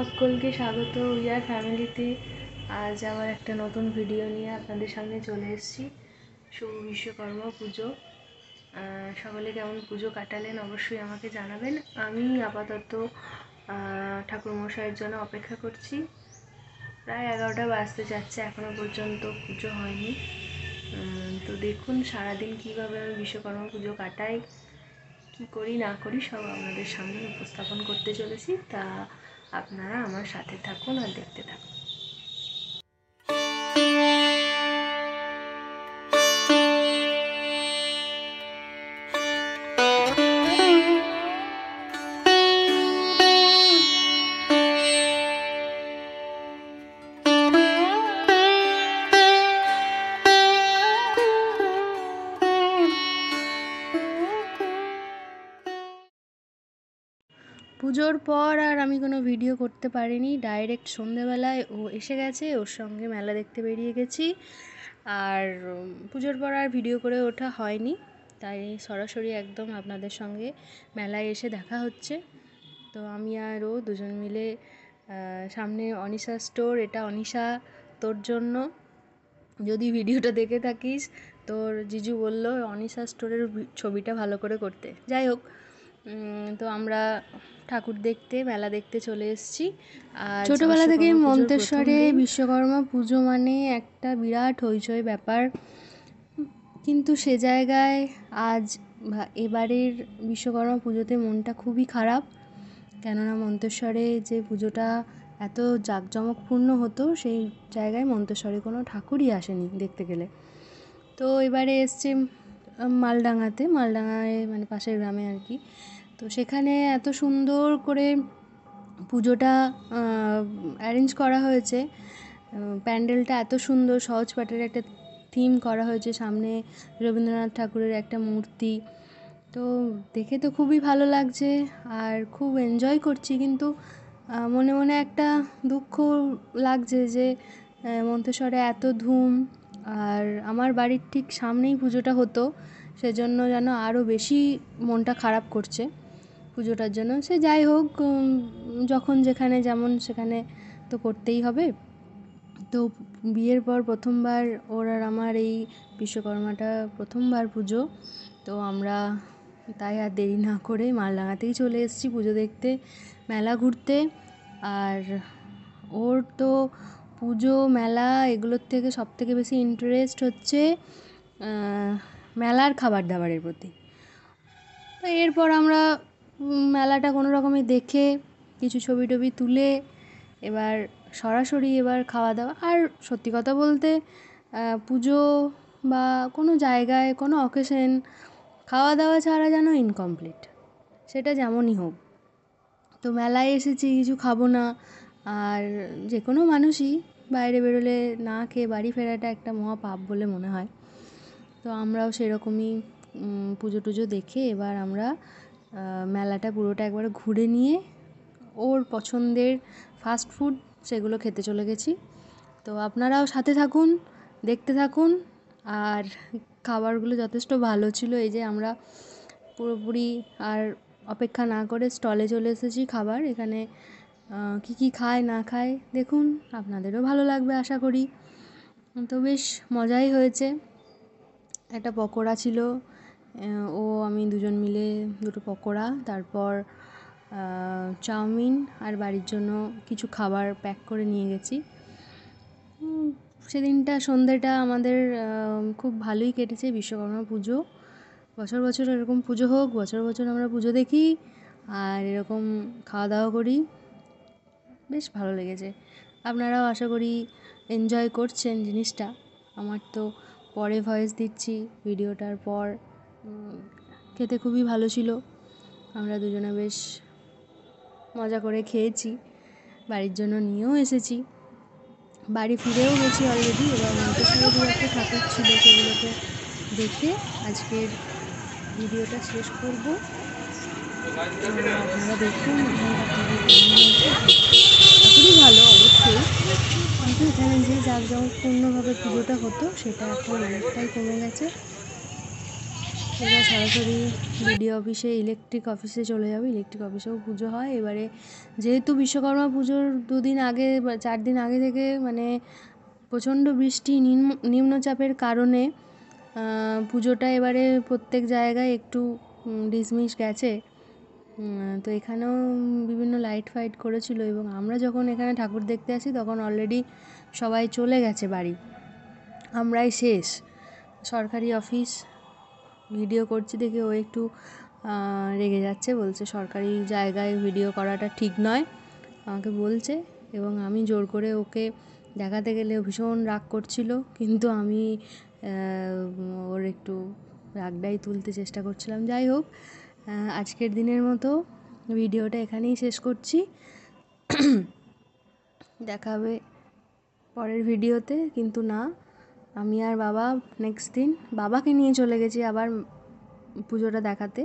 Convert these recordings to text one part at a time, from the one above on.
সকলকে স্বাগত উইয়ার ফ্যামিলিতে। আজ আবার একটা নতুন ভিডিও নিয়ে আপনাদের সামনে চলে এসেছি। শুভ বিশ্বকর্মা পুজো। সকলে কেমন পুজো কাটালেন অবশ্যই আমাকে জানাবেন। আমি আপাতত ঠাকুরমশাইয়ের জন্য অপেক্ষা করছি। প্রায় 11টা বাজতে যাচ্ছে, এখনও পর্যন্ত পুজো হয়নি। তো দেখুন সারাদিন কীভাবে আমি বিশ্বকর্মা পুজো কাটাই, কী করি না করি সব আপনাদের সামনে উপস্থাপন করতে চলেছি। তা আপনারা আমার সাথে থাকুন আর দেখতে থাকুন। পুজোর পর আর আমি কোনো ভিডিও করতে পারিনি। ডাইরেক্ট সন্ধেবেলায় ও এসে গেছে, ওর সঙ্গে মেলা দেখতে বেরিয়ে গেছি। আর পুজোর পর আর ভিডিও করে ওঠা হয়নি, তাই সরাসরি একদম আপনাদের সঙ্গে মেলায় এসে দেখা হচ্ছে। তো আমি আর ও দুজন মিলে সামনে অনিশা স্টোর, এটা অনিশা তোর জন্য, যদি ভিডিওটা দেখে থাকিস তোর জিজু বললো অনিশা স্টোরের ছবিটা ভালো করে করতে। যাই হোক, তো আমরা ঠাকুর দেখতে মেলা দেখতে চলে এসেছি। আর ছোটোবেলা থেকে মন্তেশ্বরে বিশ্বকর্মা পুজো মানে একটা বিরাট হইচই ব্যাপার, কিন্তু সে জায়গায় আজ এবারের বিশ্বকর্মা পুজোতে মনটা খুবই খারাপ। কেননা মন্তেশ্বরে যে পুজোটা এত জাঁকজমকপূর্ণ হতো, সেই জায়গায় মন্তেশ্বরে কোনো ঠাকুরই আসেনি দেখতে গেলে। তো এবারে এসছে মালডাঙায় মানে পাশের গ্রামে আর কি। তো সেখানে এত সুন্দর করে পুজোটা অ্যারেঞ্জ করা হয়েছে। প্যান্ডেলটা এত সুন্দর, সহজ পাঠের একটা থিম করা হয়েছে, সামনে রবীন্দ্রনাথ ঠাকুরের একটা মূর্তি। তো দেখে তো খুবই ভালো লাগছে আর খুব এনজয় করছি, কিন্তু মনে মনে একটা দুঃখ লাগছে যে মন্তেশ্বরে এত ধুম, আর আমার বাড়ির ঠিক সামনেই পুজোটা হতো, সেজন্য যেন আরও বেশি মনটা খারাপ করছে পুজোটার জন্য। সে যাই হোক, যখন যেখানে যেমন সেখানে তো করতেই হবে। তো বিয়ের পর প্রথমবার ওর আর আমার এই বিশ্বকর্মাটা প্রথমবার পুজো। তো আমরা তাই আর দেরি না করে মালডাঙাতেই চলে এসেছি পুজো দেখতে, মেলা ঘুরতে। আর ওর তো পুজো মেলা এগুলোর থেকে সবথেকে বেশি ইন্টারেস্ট হচ্ছে মেলার খাবার দাবারের প্রতি। তো এরপর আমরা মেলাটা কোনো রকমে দেখে কিছু ছবি টবি তুলে এবার সরাসরি খাওয়া দাওয়া। আর সত্যি কথা বলতে পুজো বা কোনো জায়গায় কোনো অকেশন খাওয়া দাওয়া ছাড়া যেন ইনকমপ্লিট, সেটা যেমনই হোক। তো মেলায় এসেছি, কিছু খাবো না। আর যে কোনো মানুষই বাইরে বেরোলে না খেয়ে বাড়ি ফেরাটা একটা মহা পাপ বলে মনে হয়। তো আমরাও সেরকমই পুজো টুজো দেখে এবার আমরা মেলাটা পুরোটা একবার ঘুরে নিয়ে ওর পছন্দের ফাস্ট ফুড সেগুলো খেতে চলে গেছি। তো আপনারাও সাথে থাকুন, দেখতে থাকুন। আর খাবারগুলো যথেষ্ট ভালো ছিল। এই যে আমরা পুরোপুরি আর অপেক্ষা না করে স্টলে চলে এসেছি খাবার। এখানে কী খায় না খায় দেখুন, আপনাদেরও ভালো লাগবে আশা করি। তো বেশ মজাই হয়েছে। একটা পকোড়া ছিল, ও আমি দুজন মিলে দুটো পকোড়া, তারপর চাউমিন আর বাড়ির জন্য কিছু খাবার প্যাক করে নিয়ে গেছি। সেদিনটা সন্ধ্যেটা আমাদের খুব ভালোই কেটেছে। বিশ্বকর্মা পুজো, বছর বছর এরকম পুজো হোক, বছর বছর আমরা পুজো দেখি আর এরকম খাওয়া দাওয়া করি, বেশ ভালো লেগেছে। আপনারাও আশা করি এনজয় করছেন জিনিসটা। আমার তো পরে ভয়েস দিচ্ছি ভিডিওটার পর। খেতে খুবই ভালো ছিল, আমরা দুজনে বেশ মজা করে খেয়েছি, বাড়ির জন্য নিয়েও এসেছি, বাড়ি ফিরেও গেছি অলরেডি। এবার মন্তেশ্বরে দু একটা ঠাকুর ছিল, সেগুলোকে দেখে আজকের ভিডিওটা শেষ করব। আপনারা দেখুন খুবই ভালো অবশ্যই, কিন্তু এখানে যে জাঁকজমকপূর্ণভাবে পুজোটা হতো সেটা এখন অনেকটাই কমে গেছে। এবার সরাসরি বিডিও অফিসে, ইলেকট্রিক অফিসে চলে যাবো। ইলেকট্রিক অফিসেও পুজো হয়। এবারে যেহেতু বিশ্বকর্মা পুজোর 2 দিন আগে বা 4 দিন আগে থেকে মানে প্রচণ্ড বৃষ্টি, নিম্নচাপের কারণে পুজোটা এবারে প্রত্যেক জায়গায় একটু ডিসমিস গেছে। তো এখানেও বিভিন্ন লাইট ফাইট করেছিল, এবং আমরা যখন এখানে ঠাকুর দেখতে আসি তখন অলরেডি সবাই চলে গেছে বাড়ি, আমরাই শেষ। সরকারি অফিস, ভিডিও করছি দেখে ও একটু রেগে যাচ্ছে, বলছে সরকারি জায়গায় ভিডিও করাটা ঠিক নয় আমাকে বলছে, এবং আমি জোর করে ওকে দেখাতে গেলে ও ভীষণ রাগ করছিল, কিন্তু আমি ওর একটু রাগটাই তুলতে চেষ্টা করছিলাম। যাই হোক, আজকের দিনের মতো ভিডিওটা এখানেই শেষ করছি। দেখা হবে পরের ভিডিওতে, কিন্তু না, আমি আর বাবা নেক্সট দিন বাবাকে নিয়ে চলে গেছি আবার পুজোটা দেখাতে।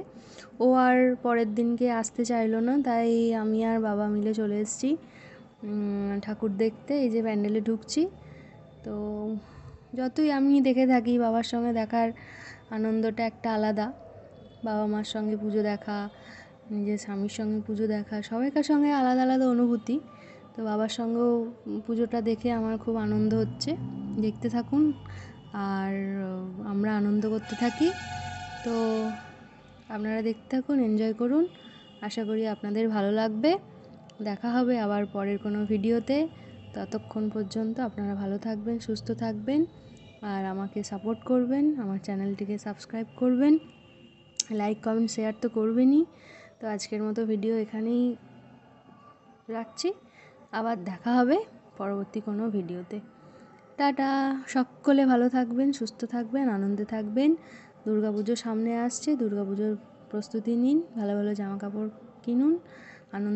ও আর পরের দিনকে আসতে চাইলো না, তাই আমি আর বাবা মিলে চলে এসেছি ঠাকুর দেখতে। এই যে প্যান্ডেলে ঢুকছি। তো যতই আমি দেখে থাকি, বাবার সঙ্গে দেখার আনন্দটা একটা আলাদা। বাবা মার সঙ্গে পুজো দেখা, নিজের স্বামীর সঙ্গে পুজো দেখা, সবাইকার সঙ্গে আলাদা আলাদা অনুভূতি। তো বাবার সঙ্গেও পুজোটা দেখে আমার খুব আনন্দ হচ্ছে। দেখতে থাকুন আর আমরা আনন্দ করতে থাকি। তো আপনারা দেখতে থাকুন, এনজয় করুন। আশা করি আপনাদের ভালো লাগবে। দেখা হবে আবার পরের কোনো ভিডিওতে। ততক্ষণ পর্যন্ত আপনারা ভালো থাকবেন, সুস্থ থাকবেন, আর আমাকে সাপোর্ট করবেন, আমার চ্যানেলটিকে সাবস্ক্রাইব করবেন, লাইক কমেন্ট শেয়ার তো করবেনই। তো আজকের মতো ভিডিও এখানেই রাখছি, আবার দেখা হবে পরবর্তী কোনো ভিডিওতে। টাটা। সকলে ভালো থাকবেন, সুস্থ থাকবেন, আনন্দে থাকবেন। দুর্গাপুজো সামনে আসছে, দুর্গাপুজোর প্রস্তুতি নিন, ভালো ভালো জামা কাপড় কিনুন, আনন্দ